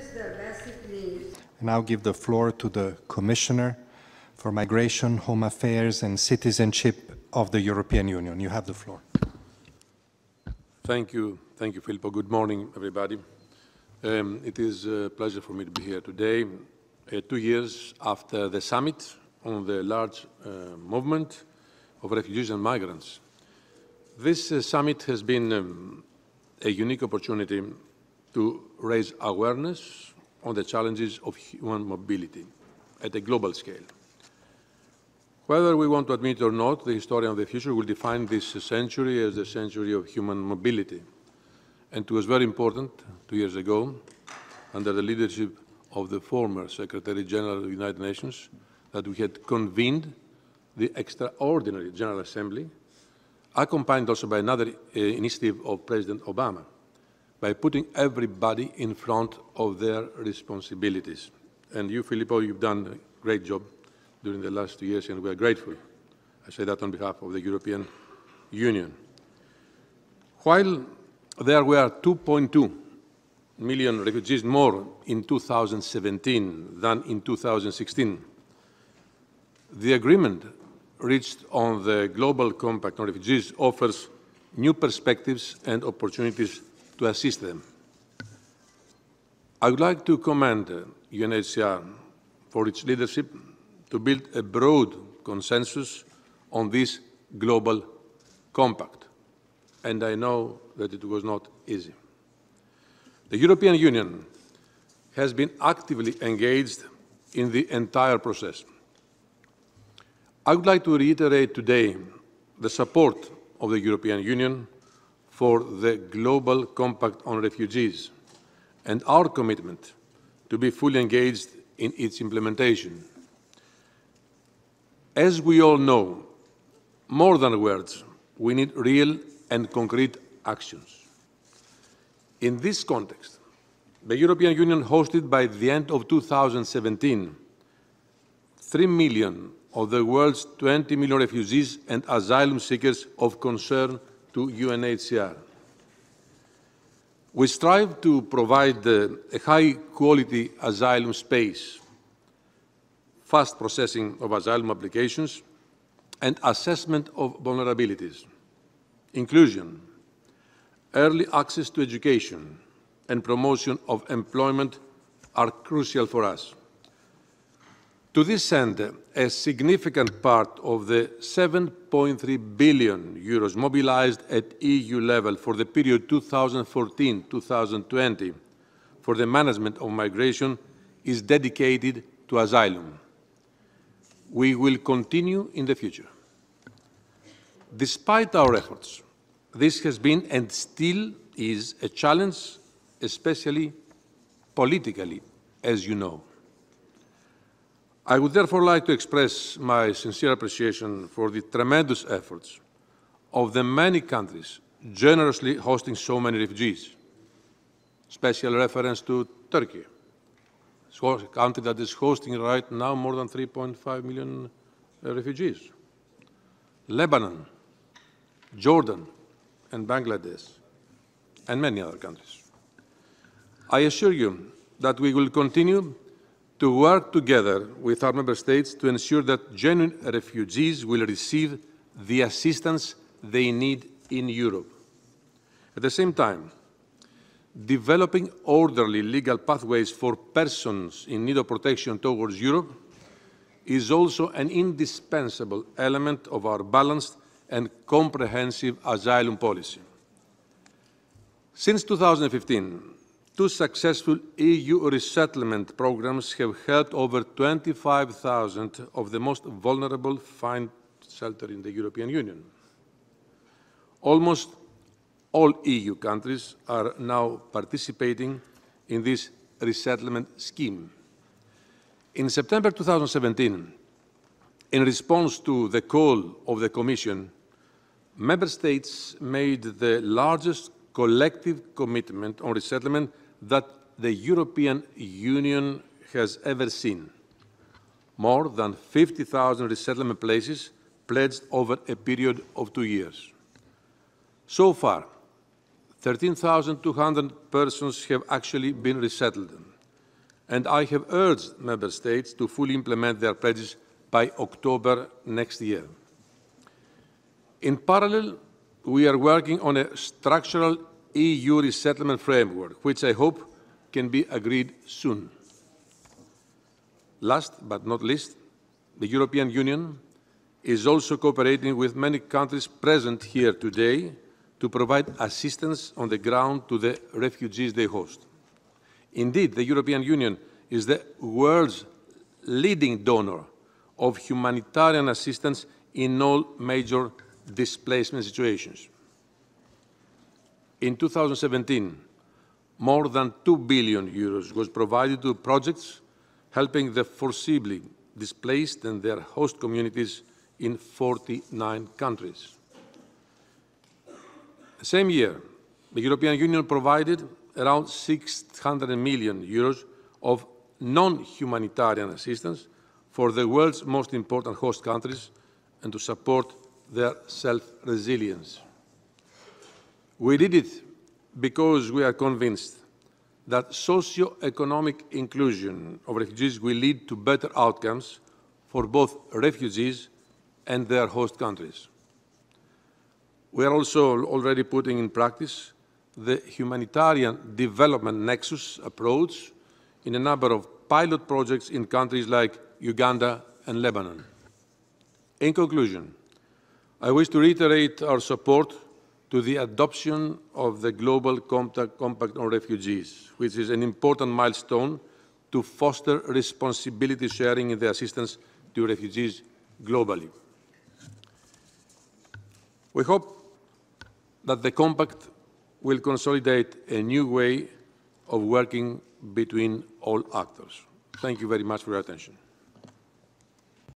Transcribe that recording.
I now give the floor to the Commissioner for Migration, Home Affairs and Citizenship of the European Union. You have the floor. Thank you, Filippo. Good morning, everybody. It is a pleasure for me to be here today, 2 years after the summit on the large movement of refugees and migrants. This summit has been a unique opportunity to raise awareness on the challenges of human mobility at a global scale. Whether we want to admit it or not, the historian of the future will define this century as the century of human mobility. And it was very important 2 years ago, under the leadership of the former Secretary General of the United Nations, that we had convened the extraordinary General Assembly, accompanied also by another initiative of President Obama, by putting everybody in front of their responsibilities. And you, Filippo, you've done a great job during the last 2 years, and we are grateful. I say that on behalf of the European Union. While there were 2.2 million refugees more in 2017 than in 2016, the agreement reached on the Global Compact on Refugees offers new perspectives and opportunities to assist them. I would like to commend UNHCR for its leadership to build a broad consensus on this global compact, and I know that it was not easy. The European Union has been actively engaged in the entire process. I would like to reiterate today the support of the European Union for the Global Compact on Refugees and our commitment to be fully engaged in its implementation. As we all know, more than words, we need real and concrete actions. In this context, the European Union hosted by the end of 2017 3 million of the world's 20 million refugees and asylum seekers of concern to UNHCR. We strive to provide a high-quality asylum space, fast processing of asylum applications, and assessment of vulnerabilities. Inclusion, early access to education, and promotion of employment are crucial for us. To this end, a significant part of the 7.3 billion euros mobilized at EU level for the period 2014-2020 for the management of migration is dedicated to asylum. We will continue in the future. Despite our efforts, this has been and still is a challenge, especially politically, as you know. I would therefore like to express my sincere appreciation for the tremendous efforts of the many countries generously hosting so many refugees. Special reference to Turkey, a country that is hosting right now more than 3.5 million refugees. Lebanon, Jordan, and Bangladesh, and many other countries. I assure you that we will continue to work together with our member states to ensure that genuine refugees will receive the assistance they need in Europe. At the same time, developing orderly legal pathways for persons in need of protection towards Europe is also an indispensable element of our balanced and comprehensive asylum policy. Since 2015, 2 successful EU resettlement programs have helped over 25,000 of the most vulnerable find shelter in the European Union. Almost all EU countries are now participating in this resettlement scheme. In September 2017, in response to the call of the Commission, Member States made the largest collective commitment on resettlement that the European Union has ever seen. More than 50,000 resettlement places pledged over a period of 2 years. So far, 13,200 persons have actually been resettled, and I have urged Member States to fully implement their pledges by October next year. In parallel, we are working on a structural EU resettlement framework, which I hope can be agreed soon. Last but not least, the European Union is also cooperating with many countries present here today to provide assistance on the ground to the refugees they host. Indeed, the European Union is the world's leading donor of humanitarian assistance in all major displacement situations. In 2017, more than €2 billion was provided to projects helping the forcibly displaced and their host communities in 49 countries. The same year, the European Union provided around €600 million of non-humanitarian assistance for the world's most important host countries and to support their self-resilience. We did it because we are convinced that socio-economic inclusion of refugees will lead to better outcomes for both refugees and their host countries. We are also already putting in practice the humanitarian development nexus approach in a number of pilot projects in countries like Uganda and Lebanon. In conclusion, I wish to reiterate our support to the adoption of the Global Compact on Refugees, which is an important milestone to foster responsibility sharing in the assistance to refugees globally. We hope that the Compact will consolidate a new way of working between all actors. Thank you very much for your attention.